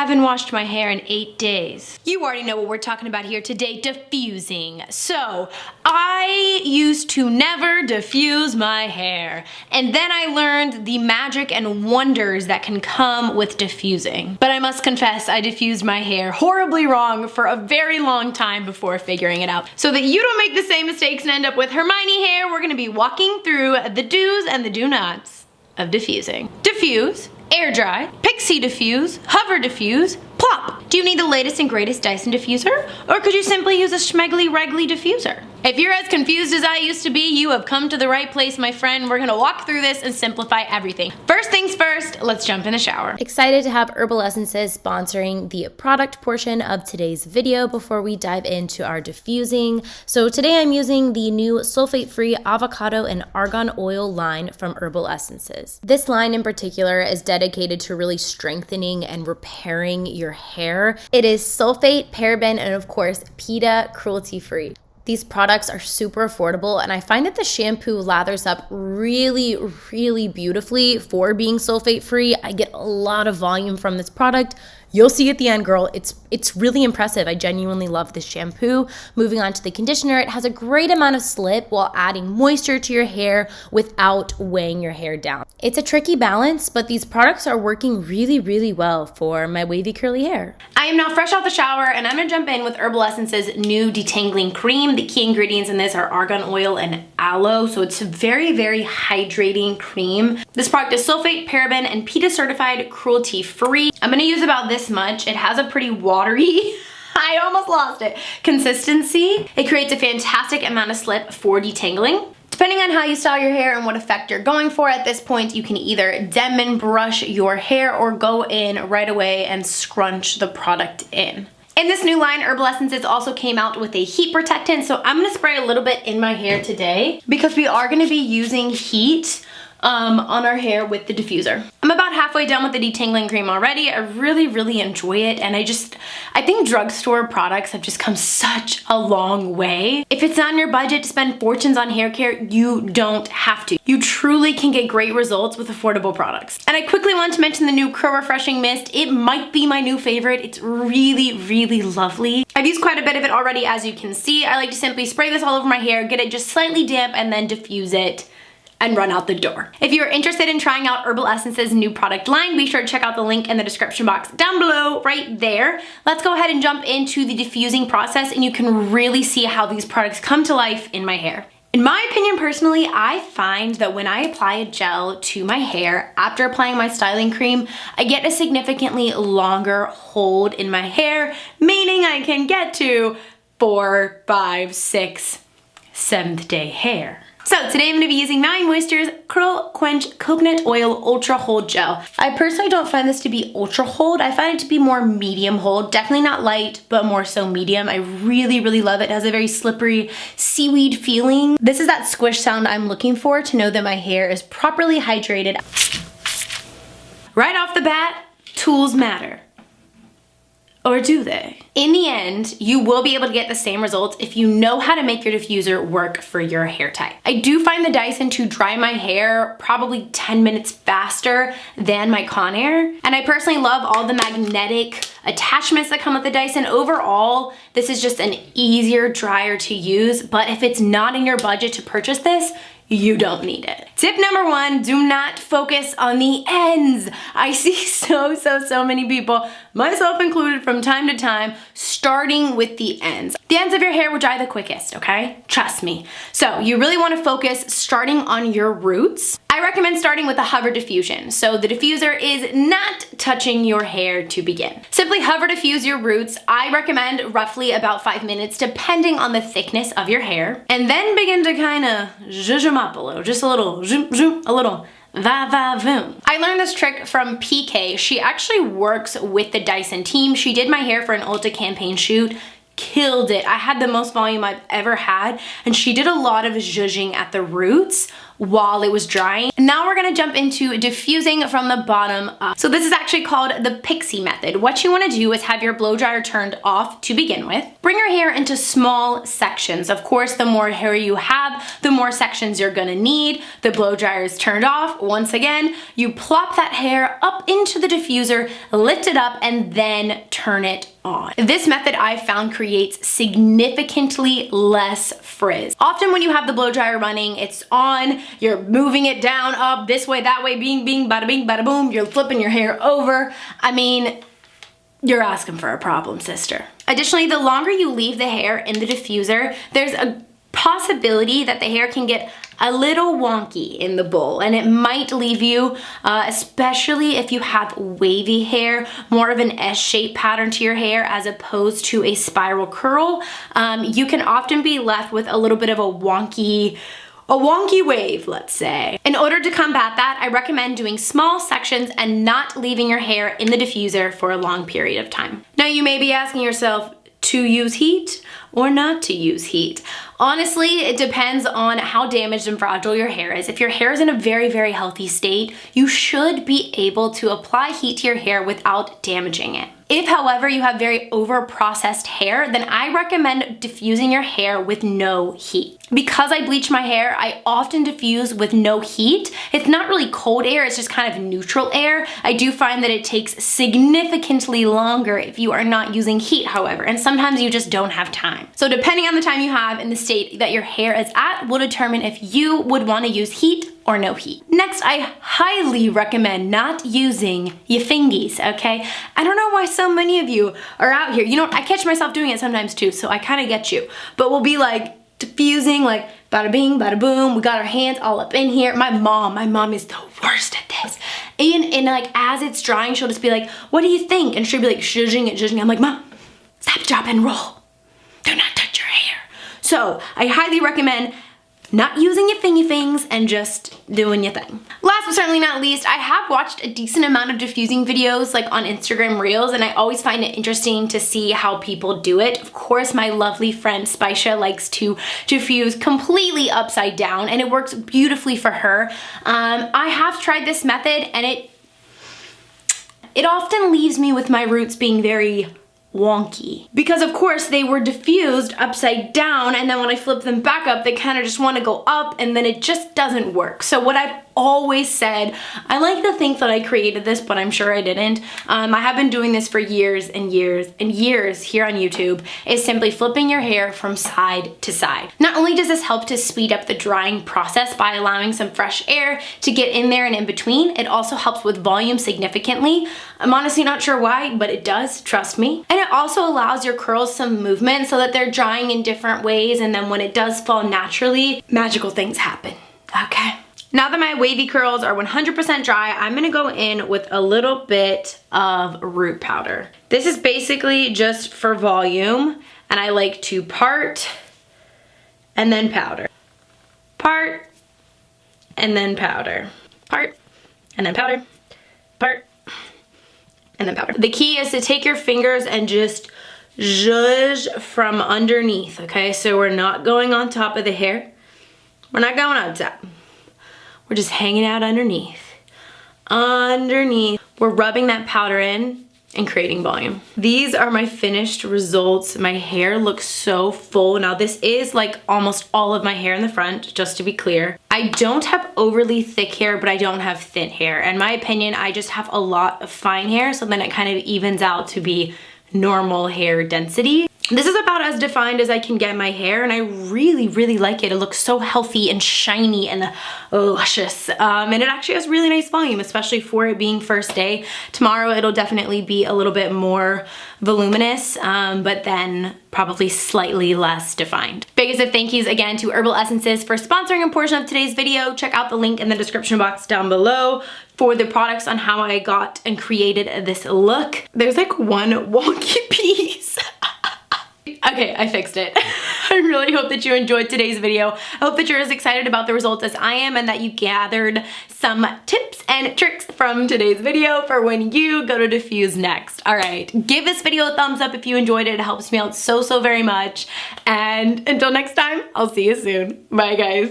haven't washed my hair in 8 days. You already know what we're talking about here today, diffusing. So, I used to never diffuse my hair. And then I learned the magic and wonders that can come with diffusing. But I must confess, I diffused my hair horribly wrong for a very long time before figuring it out. So that you don't make the same mistakes and end up with Hermione hair, we're gonna be walking through the do's and the do-nots of diffusing. Diffuse, air dry, pixi diffuse, hover diffuse, plop. Do you need the latest and greatest Dyson diffuser? Or could you simply use a schmeggly regly diffuser? If you're as confused as I used to be, you have come to the right place, my friend. We're gonna walk through this and simplify everything. First things first, let's jump in the shower. Excited to have Herbal Essences sponsoring the product portion of today's video before we dive into our diffusing. So today I'm using the new sulfate-free avocado and argan oil line from Herbal Essences. This line in particular is dedicated to really strengthening and repairing your hair. It is sulfate, paraben, and of course, PETA cruelty-free. These products are super affordable, and I find that the shampoo lathers up really, really beautifully for being sulfate free. I get a lot of volume from this product. You'll see at the end, girl, it's really impressive. I genuinely love this shampoo. Moving on to the conditioner, it has a great amount of slip while adding moisture to your hair without weighing your hair down. It's a tricky balance, but these products are working really, really well for my wavy curly hair. I am now fresh out the shower, and I'm gonna jump in with Herbal Essences new detangling cream. The key ingredients in this are argan oil and aloe, so it's a very, very hydrating cream. This product is sulfate, paraben, and PETA certified cruelty free. I'm gonna use about this much. It has a pretty watery, I almost lost it, consistency. It creates a fantastic amount of slip for detangling. Depending on how you style your hair and what effect you're going for at this point, you can either dem and brush your hair or go in right away and scrunch the product in. In this new line, Herbal Essences also came out with a heat protectant, so I'm gonna spray a little bit in my hair today because we are gonna be using heat on our hair with the diffuser. I'm about halfway done with the detangling cream already. I really, really enjoy it, and I think drugstore products have just come such a long way. If it's not in your budget to spend fortunes on hair care, you don't have to. You truly can get great results with affordable products. And I quickly want to mention the new Curl Refreshing Mist. It might be my new favorite. It's really, really lovely. I've used quite a bit of it already, as you can see. I like to simply spray this all over my hair, get it just slightly damp, and then diffuse it and run out the door. If you're interested in trying out Herbal Essences' new product line, be sure to check out the link in the description box down below right there. Let's go ahead and jump into the diffusing process, and you can really see how these products come to life in my hair. In my opinion, personally, I find that when I apply a gel to my hair after applying my styling cream, I get a significantly longer hold in my hair, meaning I can get to 4, 5, 6, 7th day hair. So today I'm going to be using Maui Moisture's Curl Quench Coconut Oil Ultra Hold Gel. I personally don't find this to be ultra hold. I find it to be more medium hold. Definitely not light, but more so medium. I really, really love it. It has a very slippery seaweed feeling. This is that squish sound I'm looking for to know that my hair is properly hydrated. Right off the bat, tools matter. Or do they? In the end, you will be able to get the same results if you know how to make your diffuser work for your hair type. I do find the Dyson to dry my hair probably 10 minutes faster than my Conair. And I personally love all the magnetic attachments that come with the Dyson. Overall, this is just an easier dryer to use, but if it's not in your budget to purchase this, you don't need it. Tip number 1, do not focus on the ends. I see so many people, myself included from time to time, starting with the ends. The ends of your hair will dry the quickest, okay? Trust me. So you really wanna focus starting on your roots. I recommend starting with a hover diffusion. So the diffuser is not touching your hair to begin. Simply hover diffuse your roots. I recommend roughly about 5 minutes depending on the thickness of your hair. And then begin to kinda zhuzh them up a little, just a little, zoom, zoom, a little. Va va voom. I learned this trick from PK. She actually works with the Dyson team. She did my hair for an Ulta campaign shoot. Killed it. I had the most volume I've ever had, and she did a lot of zhuzhing at the roots while it was drying. Now we're gonna jump into diffusing from the bottom up. So this is actually called the pixi method. What you wanna do is have your blow dryer turned off to begin with. Bring your hair into small sections. Of course, the more hair you have, the more sections you're gonna need. The blow dryer is turned off. Once again, you plop that hair up into the diffuser, lift it up, and then turn it on. This method I found creates significantly less frizz. Often when you have the blow dryer running, it's on, you're moving it down, up, this way, that way, bing, bing, bada bing, bada boom, you're flipping your hair over. I mean, you're asking for a problem, sister. Additionally, the longer you leave the hair in the diffuser, there's a possibility that the hair can get a little wonky in the bowl, and it might leave you, especially if you have wavy hair, more of an S-shaped pattern to your hair as opposed to a spiral curl. You can often be left with a little bit of a wonky wave, let's say. In order to combat that, I recommend doing small sections and not leaving your hair in the diffuser for a long period of time. Now you may be asking yourself, to use heat or not to use heat? Honestly, it depends on how damaged and fragile your hair is. If your hair is in a very, very healthy state, you should be able to apply heat to your hair without damaging it. If, however, you have very over-processed hair, then I recommend diffusing your hair with no heat. Because I bleach my hair, I often diffuse with no heat. It's not really cold air, it's just kind of neutral air. I do find that it takes significantly longer if you are not using heat, however, and sometimes you just don't have time. So depending on the time you have and the state that your hair is at will determine if you would want to use heat or no heat. Next, I highly recommend not using your fingies, okay? I don't know why so many of you are out here. You know, I catch myself doing it sometimes too, so I kind of get you. But we'll be like diffusing, like bada bing, bada boom. We got our hands all up in here. My mom is the worst at this. And like as it's drying, she'll just be like, what do you think? And she'll be like zhuzhing and zhuzhing. I'm like, Mom, stop, drop, and roll. Do not touch your hair. So I highly recommend not using your fingy things and just doing your thing. Last but certainly not least, I have watched a decent amount of diffusing videos like on Instagram Reels, and I always find it interesting to see how people do it. Of course, my lovely friend Spicia likes to diffuse completely upside down, and it works beautifully for her. I have tried this method, and it often leaves me with my roots being very wonky, because of course they were diffused upside down, and then when I flip them back up they kind of just want to go up, and then it just doesn't work. So what I've always said, I like to think that I created this, but I'm sure I didn't. I have been doing this for years and years and years here on YouTube, is simply flipping your hair from side to side. Not only does this help to speed up the drying process by allowing some fresh air to get in there and in between, it also helps with volume significantly. I'm honestly not sure why, but it does, trust me. And it also allows your curls some movement so that they're drying in different ways, and then when it does fall naturally, magical things happen, okay? Now that my wavy curls are 100% dry, I'm gonna go in with a little bit of root powder. This is basically just for volume, and I like to part and then powder. Part and then powder. Part and then powder. Part and then powder. The key is to take your fingers and just zhuzh from underneath, okay? So we're not going on top of the hair. We're not going on top. We're just hanging out underneath. Underneath. We're rubbing that powder in and creating volume. These are my finished results. My hair looks so full. Now this is like almost all of my hair in the front, just to be clear. I don't have overly thick hair, but I don't have thin hair. In my opinion, I just have a lot of fine hair, so then it kind of evens out to be normal hair density. This is about as defined as I can get my hair, and I really, really like it. It looks so healthy and shiny and luscious. And it actually has really nice volume, especially for it being first day. Tomorrow it'll definitely be a little bit more voluminous, but then probably slightly less defined. Biggest of thank yous again to Herbal Essences for sponsoring a portion of today's video. Check out the link in the description box down below for the products on how I got and created this look. There's like one wonky piece. Okay, I fixed it. I really hope that you enjoyed today's video. I hope that you're as excited about the results as I am, and that you gathered some tips and tricks from today's video for when you go to diffuse next. All right, give this video a thumbs up if you enjoyed it. It helps me out so, so very much. And until next time, I'll see you soon. Bye, guys.